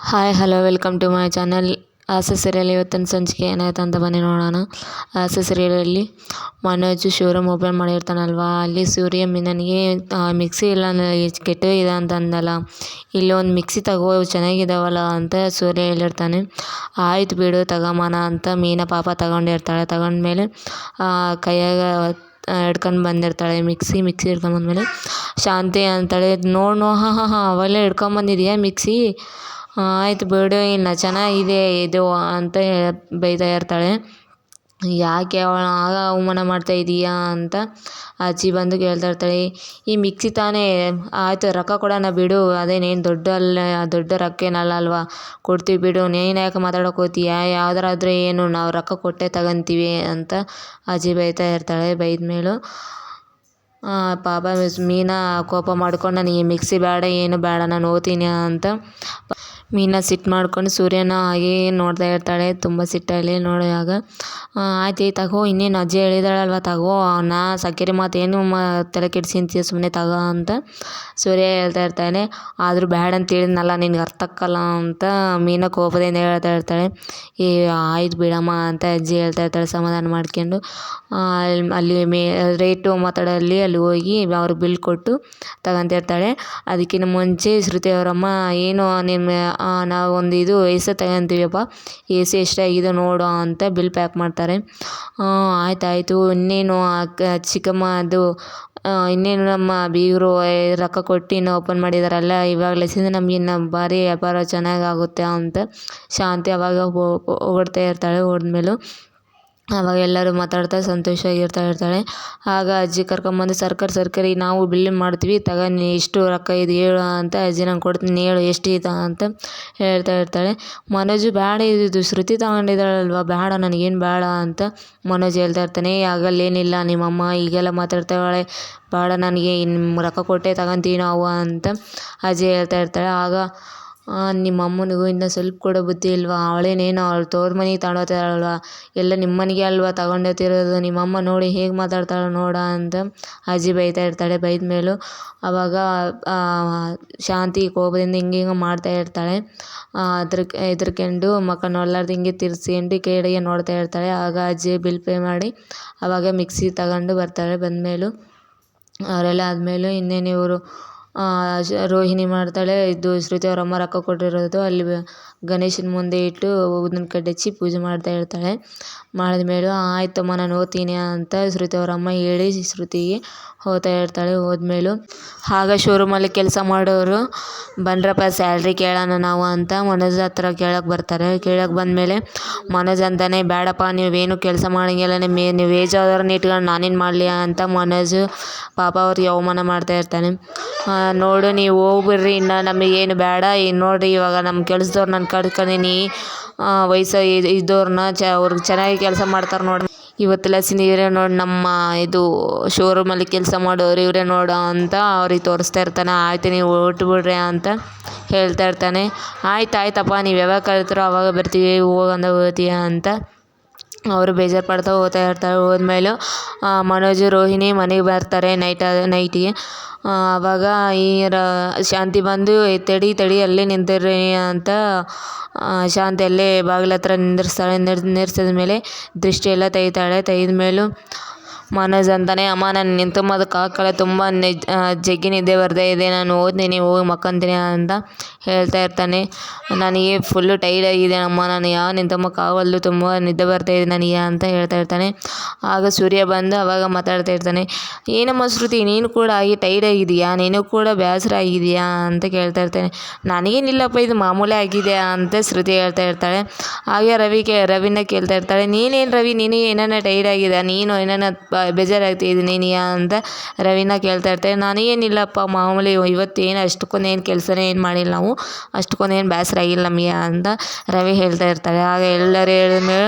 Hi hello welcome to my channel. Aase serial ಇವತ್ತಿನ ಸಂಚಿಕೆ ಏನಾಯ್ತು ಅಂತ ಬನ್ನಿ ನೋಡೋಣ. ಆಸೆ ಸೀರಿಯಲಲ್ಲಿ ಮನೋಜ್ ಶೋರೂಮ್ ಓಪನ್ ಮಾಡಿರ್ತಾನಲ್ವಾ, ಅಲ್ಲಿ ಸೂರ್ಯ ನನಗೆ ಮಿಕ್ಸಿ ಇಲ್ಲ ಕೆಟ್ಟೋಗಿದೆ ಅಂತ ಅಂದಲ್ಲ, ಇಲ್ಲಿ ಒಂದು ಮಿಕ್ಸಿ ತಗೋ ಚೆನ್ನಾಗಿದ್ದಾವಲ್ಲ ಅಂತ ಸೂರ್ಯ ಹೇಳಿರ್ತಾನೆ. ಆಯ್ತು ಬಿಡು ತಗೊಂಬನ ಅಂತ ಮೀನಾ ಪಾಪ ತಗೊಂಡಿರ್ತಾಳೆ. ತಗೊಂಡ್ಮೇಲೆ ಕೈಯಾಗ ಹಿಡ್ಕೊಂಡು ಬಂದಿರ್ತಾಳೆ ಮಿಕ್ಸಿ ಹಿಡ್ಕೊಂಬಂದ್ಮೇಲೆ ಶಾಂತಿ ಅಂತಾಳೆ, ನೋಡು ಹಾಂ ಅವೆಲ್ಲ ಹಿಡ್ಕೊಂಬಂದಿದ್ಯಾ ಮಿಕ್ಸಿ, ಆಯ್ತು ಬಿಡು ಇನ್ನು ಚೆನ್ನಾಗಿದೆ ಇದು ಅಂತ ಬೈತಾ ಇರ್ತಾಳೆ. ಯಾಕೆ ಆಗ ಅವಮಾನ ಮಾಡ್ತಾ ಇದೀಯಾ ಅಂತ ಅಜ್ಜಿ ಬಂದು ಕೇಳ್ತಾ ಇರ್ತಾಳೆ. ಈ ಮಿಕ್ಸಿ ತಾನೇ, ಆಯಿತು ರೊಕ್ಕ ಕೊಡೋಣ ಬಿಡು, ಅದೇನೇನು ದೊಡ್ಡ ರೊಕ್ಕ ಏನಲ್ಲ ಅಲ್ವಾ, ಕೊಡ್ತೀವಿ ಬಿಡು, ನೀನು ಯಾಕೆ ಮಾತಾಡೋಕೆ ಹೋಗ್ತೀಯ, ಯಾವ್ದಾರಾದ್ರೆ ಏನು ನಾವು ರೊಕ್ಕ ಕೊಟ್ಟೆ ತಗೊತೀವಿ ಅಂತ ಅಜ್ಜಿ ಬೈತಾ ಇರ್ತಾಳೆ. ಬೈದ್ಮೇಲೂ ಪಾಪ ಮೀನಾ ಕೋಪ ಮಾಡ್ಕೊಂಡು ನನಗೆ ಮಿಕ್ಸಿ ಬೇಡ ಏನು ಬೇಡ ನಾನು ಹೋಗ್ತೀನಿ ಅಂತ ಮೀನಾ ಸಿಟ್ಟು ಮಾಡ್ಕೊಂಡು ಸೂರ್ಯನ ಹಾಗೇ ನೋಡ್ತಾ ಇರ್ತಾಳೆ ತುಂಬ ಸಿಟ್ಟಲ್ಲಿ. ನೋಡುವಾಗ ಆಯ್ತು ತಗೋ, ಇನ್ನೇನು ಅಜ್ಜಿ ಹೇಳಿದಾಳಲ್ವ ತಗೋ, ನಾ ಸಕ್ಕರೆ ಮಾತೇನು ತಲೆ ಕೆಡ್ಸಿಂತೀಯ ಸುಮ್ಮನೆ ತಗೋ ಅಂತ ಸೂರ್ಯ ಹೇಳ್ತಾ ಇರ್ತಾನೆ. ಆದರೂ ಬೇಡ ಅಂತ ಹೇಳಿದ್ನಲ್ಲ ನಿನ್ಗೆ ಅರ್ಥ ಆಗಲ್ಲ ಅಂತ ಮೀನಾ ಕೋಪದಿಂದ ಹೇಳ್ತಾ ಇರ್ತಾಳೆ. ಆಯ್ತು ಬಿಡಮ್ಮ ಅಂತ ಅಜ್ಜಿ ಹೇಳ್ತಾ ಇರ್ತಾಳೆ ಸಮಾಧಾನ ಮಾಡ್ಕೊಂಡು. ಅಲ್ಲಿ ರೇಟು ಮಾತಾಡಲ್ಲಿ ಅಲ್ಲಿ ಹೋಗಿ ಅವ್ರಿಗೆ ಬಿಲ್ ಕೊಟ್ಟು ತಗೊತಿರ್ತಾಳೆ. ಅದಕ್ಕಿಂತ ಮುಂಚೆ ಶ್ರುತಿ ಅವರಮ್ಮ ಏನು ನಾವು ಒಂದು ಇದು ಎ ಸಿ ತಗೊತೀವಪ್ಪ, ಎ ಸಿ ಎಷ್ಟಾಗಿದೆ ನೋಡು ಅಂತ ಬಿಲ್ ಪ್ಯಾಕ್ ಮಾಡ್ತಾರೆ. ಆಯ್ತಾಯಿತು ಇನ್ನೇನು ಚಿಕ್ಕಮ್ಮ ಅದು ಇನ್ನೇನು ನಮ್ಮ ಬೀಗರು ರೊಕ್ಕ ಕೊಟ್ಟು ಇನ್ನು ಓಪನ್ ಮಾಡಿದಾರಲ್ಲ, ಇವಾಗಲೇ ನಮ್ಗೆ ಇನ್ನು ಭಾರಿ ವ್ಯಾಪಾರ ಚೆನ್ನಾಗಾಗುತ್ತೆ ಅಂತ ಶಾಂತಿ ಅವಾಗ ಹೊಗಳ್ತಾ ಇರ್ತಾಳೆ. ಹೊಡೆದ್ಮೇಲೂ ಆವಾಗ ಎಲ್ಲರೂ ಮಾತಾಡ್ತಾ ಸಂತೋಷವಾಗಿರ್ತಾ ಇರ್ತಾಳೆ. ಆಗ ಅಜ್ಜಿ ಕರ್ಕೊಂಬಂದು ಸರ್ಕರಿ ನಾವು ಬಿಲ್ ಮಾಡ್ತೀವಿ ತಗೊಂಡು ಎಷ್ಟು ರೊಕ್ಕ ಇದು ಹೇಳು ಅಂತ ಅಜ್ಜಿ ನಂಗೆ ಕೊಡ್ತೀನಿ ಹೇಳು ಎಷ್ಟು ಇದೆ ಅಂತ ಹೇಳ್ತಾ ಇರ್ತಾಳೆ. ಮನೋಜು ಬೇಡ ಇದು ಶ್ರುತಿ ತಗೊಂಡಿದ್ದಾಳಲ್ವ ಬೇಡ ನನಗೇನು ಬೇಡ ಅಂತ ಮನೋಜ್ ಹೇಳ್ತಾ ಇರ್ತಾನೆ. ಆಗಲ್ಲೇನಿಲ್ಲ ನಿಮ್ಮಮ್ಮ ಈಗೆಲ್ಲ ಮಾತಾಡ್ತಾಳೆ, ಬೇಡ ನನಗೆ ಇನ್ನು ರೊಕ್ಕ ಕೊಟ್ಟೆ ತಗೊತೀವಿ ನಾವು ಅಂತ ಅಜ್ಜಿ ಹೇಳ್ತಾ ಇರ್ತಾಳೆ. ಆಗ ನಿಮ್ಮ ಅಮ್ಮನಿಗೂ ಇನ್ನು ಸ್ವಲ್ಪ ಕೂಡ ಬುದ್ಧಿ ಇಲ್ವಾ, ಅವಳೇನೇನು ಅವಳು ತವ್ರ ಮನೆಗೆ ತಗೊಂಡೋಗ್ತಾಳಲ್ವ, ಎಲ್ಲ ನಿಮ್ಮ ಮನೆಗೆ ಅಲ್ವಾ ತಗೊಂಡೋಗ್ತಿರೋದು, ನಿಮ್ಮಮ್ಮ ನೋಡಿ ಹೇಗೆ ಮಾತಾಡ್ತಾಳೆ ನೋಡ ಅಂತ ಅಜ್ಜಿ ಬೈತಾ ಇರ್ತಾಳೆ. ಬೈದ್ಮೇಲೂ ಆವಾಗ ಶಾಂತಿ ಕೋಪದಿಂದ ಹಿಂಗೆ ಮಾಡ್ತಾ ಇರ್ತಾಳೆ. ಹೆದ್ರ್ಕೊಂಡು ಮಕ್ಕ ನೋಡ್ಲಾರ್ದು ಹಿಂಗೆ ತಿರ್ಸ್ಕೊಂಡು ಕಡೆಗೆ ನೋಡ್ತಾ ಇರ್ತಾಳೆ. ಆಗ ಅಜ್ಜಿ ಬಿಲ್ ಪೇ ಮಾಡಿ ಆವಾಗ ಮಿಕ್ಸಿ ತಗೊಂಡು ಬರ್ತಾಳೆ. ಬಂದಮೇಲೂ ಅವರೆಲ್ಲ ಆದಮೇಲೂ ಇನ್ನೇನು ಇವರು ರೋಹಿಣಿ ಮಾಡ್ತಾಳೆ. ಇದು ಶ್ರುತಿ ಅವರಮ್ಮ ರೊಕ್ಕ ಕೊಟ್ಟಿರೋದು ಅಲ್ಲಿ ಗಣೇಶನ ಮುಂದೆ ಇಟ್ಟು ಊದಿನ ಕಡ್ಡಿ ಹಚ್ಚಿ ಪೂಜೆ ಮಾಡ್ತಾ ಇರ್ತಾಳೆ. ಮಾಡಿದ್ಮೇಲೂ ಆಯ್ತಮ್ಮ ನಾನು ಹೋಗ್ತೀನಿ ಅಂತ ಶ್ರುತಿ ಅವರಮ್ಮ ಹೇಳಿ ಶ್ರುತಿಗೆ ಹೋಗ್ತಾ ಇರ್ತಾಳೆ. ಹೋದ್ಮೇಲೂ ಆಗ ಶೋರೂಮಲ್ಲಿ ಕೆಲಸ ಮಾಡೋರು ಬನ್ರಪ್ಪ ಸ್ಯಾಲ್ರಿ ಕೇಳೋಣ ನಾವು ಅಂತ ಮನೋಜ್ ಹತ್ರ ಕೇಳೋಕೆ ಬರ್ತಾರೆ. ಕೇಳೋಕೆ ಬಂದಮೇಲೆ ಮನೋಜ್ ಅಂತಾನೆ, ಬೇಡಪ್ಪ ನೀವೇನು ಕೆಲಸ ಮಾಡೋಂಗಿಲ್ಲ, ನೀವು ಏಜ್ ಆದವ್ರನ್ನ ಇಟ್ಕೊಂಡು ನಾನೇನು ಮಾಡಲಿ ಅಂತ ಮನೋಜ್ ಪಾಪ ಅವ್ರಿಗೆ ಅವಮಾನ ಮಾಡ್ತಾ ಇರ್ತಾನೆ. ನೋಡು ನೀವು ಹೋಗ್ಬಿಡ್ರಿ, ಇನ್ನು ನಮಗೇನು ಬೇಡ, ಇನ್ನು ನೋಡಿರಿ ಇವಾಗ ನಮ್ಮ ಕೆಲಸದವ್ರು ನಾನು ಕರ್ಕೊಂಡೀನಿ, ವಯಸ್ಸು ಇದ್ದವ್ರನ್ನ ಅವ್ರಿಗೆ ಚೆನ್ನಾಗಿ ಕೆಲಸ ಮಾಡ್ತಾರೆ ನೋಡಿ, ಇವತ್ತು ಲಸಿನ ಇವರೇ ನೋಡಿ ನಮ್ಮ ಇದು ಶೋರೂಮಲ್ಲಿ ಕೆಲಸ ಮಾಡೋರು ಇವರೇ ನೋಡು ಅಂತ ಅವ್ರಿಗೆ ತೋರಿಸ್ತಾ ಇರ್ತಾನೆ. ಆಯ್ತು ನೀವು ಹೊರಟುಬಿಡ್ರಿ ಅಂತ ಹೇಳ್ತಾ ಇರ್ತಾನೆ. ಆಯ್ತಪ್ಪ ನೀವು ಯಾವಾಗ ಕರೀತೀರೋ ಅವಾಗ ಬರ್ತೀವಿ, ಹೋಗಂದ ಹೋಗ್ತೀಯ ಅಂತ ಅವರು ಬೇಜಾರು ಪಡ್ತಾ ಹೋಗ್ತಾ ಇರ್ತಾರೆ. ಹೋದ್ಮೇಲೂ ಮನೋಜು ರೋಹಿಣಿ ಮನೆಗೆ ಬರ್ತಾರೆ ನೈಟಿಗೆ. ಆವಾಗ ಈ ಶಾಂತಿ ಬಂದು ತಡಿ ಅಲ್ಲೇ ನಿಂತಿರ್ರಿ ಅಂತ ಶಾಂತಿ ಅಲ್ಲೇ ಬಾಗಿಲ ಹತ್ರ ನಿಂದಿರ್ಸ್ತಾಳೆ. ನಿಂದಿರ್ಸಿದ ಮೇಲೆ ದೃಷ್ಟಿ ಎಲ್ಲ ತೆಗೆದ್ಮೇಲೂ ಮನೋಜ್ ಅಂತಾನೆ, ಅಮ್ಮ ನಾನು ನಿಂತುಂಬೋದಕ್ಕೆ ಆಗಲ್ಲ, ತುಂಬ ಜಗ್ಗಿ ನಿದ್ದೆ ಬರ್ತಾ ಇದೆ, ನಾನು ಓದ್ತೀನಿ ಹೋಗಿ ಮಕ್ಕಂತೀನಿ ಅಂತ ಹೇಳ್ತಾ ಇರ್ತಾನೆ. ನನಗೆ ಫುಲ್ಲು ಟೈರ್ಡ್ ಆಗಿದೆ ಅಮ್ಮ, ನಾನು ಯಾವ ನಿಂತುಂಬಕ್ಕಾಗಲ್ದು, ತುಂಬ ನಿದ್ದೆ ಬರ್ತಾಯಿದೆ ನನಗೆ ಅಂತ ಹೇಳ್ತಾ ಇರ್ತಾನೆ. ಆಗ ಸೂರ್ಯ ಬಂದು ಅವಾಗ ಮಾತಾಡ್ತಾ ಇರ್ತಾನೆ. ಏನಮ್ಮ ಶ್ರುತಿ ನೀನು ಕೂಡ ಆಗಿ ಟೈರ್ಡ್ ಆಗಿದೆಯಾ, ನೀನು ಕೂಡ ಬೇಸರ ಆಗಿದೆಯಾ ಅಂತ ಕೇಳ್ತಾ ಇರ್ತಾನೆ. ನನಗೇನಿಲ್ಲಪ್ಪ ಇದು ಮಾಮೂಲಿ ಆಗಿದೆ ಅಂತ ಶ್ರುತಿ ಹೇಳ್ತಾ ಇರ್ತಾಳೆ. ಹಾಗೆ ರವಿನ ಕೇಳ್ತಾ ಇರ್ತಾಳೆ, ನೀನೇನು ರವಿ ನೀನು ಏನಾನ ಟೈರ್ಡ್ ಆಗಿದೆ, ನೀನು ಏನಾನ ಬೇಜಾರಾಗ್ತಿದ್ದೀನಿ ಅಂತ ರವಿನ ಕೇಳ್ತಾ ಇರ್ತಾಳೆ. ನನಗೇನಿಲ್ಲಪ್ಪ ಮಾಮೂಲಿ, ಇವತ್ತೇನು ಅಷ್ಟಕ್ಕೊಂದೇನು ಕೆಲಸನೇ ಏನು ಮಾಡಿಲ್ಲ ನಾವು, ಅಷ್ಟಕ್ಕೊಂದೇನು ಬೇಸರ ಆಗಿಲ್ಲ ನಮಗೆ ಅಂತ ರವಿ ಹೇಳ್ತಾ ಇರ್ತಾಳೆ. ಆಗ ಎಲ್ಲರೂ ಹೇಳಿದ್ಮೇಲೆ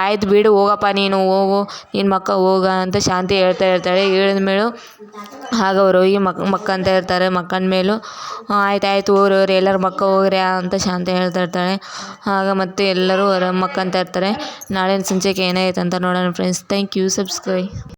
ಆಯ್ತು ಬಿಡು ಹೋಗಪ್ಪ ನೀನು ಹೋಗು ನಿನ್ನ ಮಕ್ಕ ಹೋಗ ಅಂತ ಶಾಂತಿ ಹೇಳ್ತಾ ಇರ್ತಾಳೆ. ಹೇಳಿದ್ಮೇಲೂ ಆಗ ಅವ್ರು ಹೋಗಿ ಮಕ್ಕಂತ ಇರ್ತಾರೆ. ಮಕ್ಕಂದ್ಮೇಲೂ ಆಯ್ತು ಹೋಗ್ರಿ ಎಲ್ಲರೂ ಹೋಗ್ರಿ ಅಂತ ಶಾಂತಿ ಹೇಳ್ತಾ ಇರ್ತಾಳೆ. ಆಗ ಮತ್ತೆ ಎಲ್ಲರೂ ಮಕ್ಕಂತ ಇರ್ತಾರೆ. ನಾಳಿನ ಸಂಜೆಗೆ ಏನಾಯ್ತು ಅಂತ ನೋಡೋಣ ಫ್ರೆಂಡ್ಸ್. Thank you, subscribe.